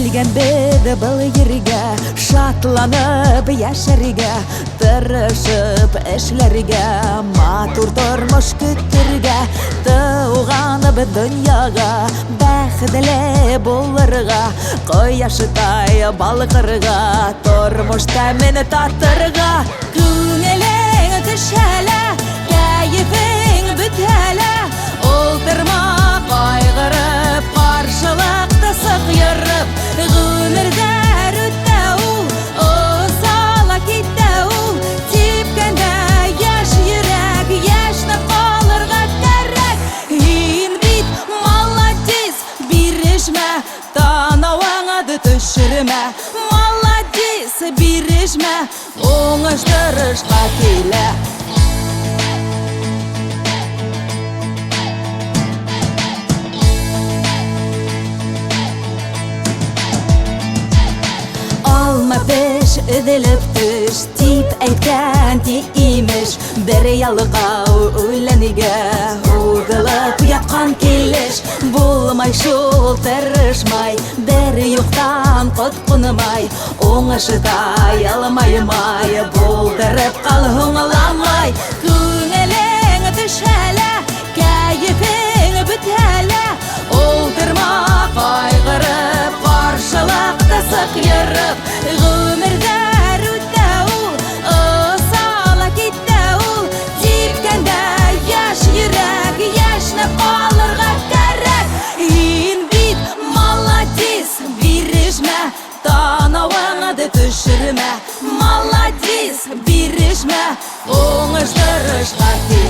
Келген беді бұл ерге, шатланып яшәргә, тырышып эшләргә, матур тормыш көтәргә, туганып дөньяга, бәхетле булырга, кояштай балкырга, тормыш тәмен татырга. Күңелең төшәлә, кәефең бетәлә, ултырма кайгырып, каршылыкта сык йөреп, гомердә үтә ул, озала китә ул, типкәндә яшь йөрәк, яшьнәп калырга кәрәк. Һин бит молодец, бирешмә, танавыңа төшермә, молодец, бирешмә, уңыштырышка килә. Alma peş ödülüp düş, tip eyten ti imiş, bir yalgau öylenige, uğılıp yapkan kiliş, bulmay şul tırışmay, bir yoktan kutkunmay, oңышыда ялмаймай, булдырып кал hoңаламай. Күңелең төшәлә, кәефең бетәлә, ултырма кайгырып, каршылыкта сык йөреп, гомердә үтә ул, озала китә ул, типкәндә яшь йөрәк, яшьнәп калырга кәрәк. Һин бит молодец, бирешмә, танавыңа төшермә, молодец, бирешмә, уңыштырышка килә.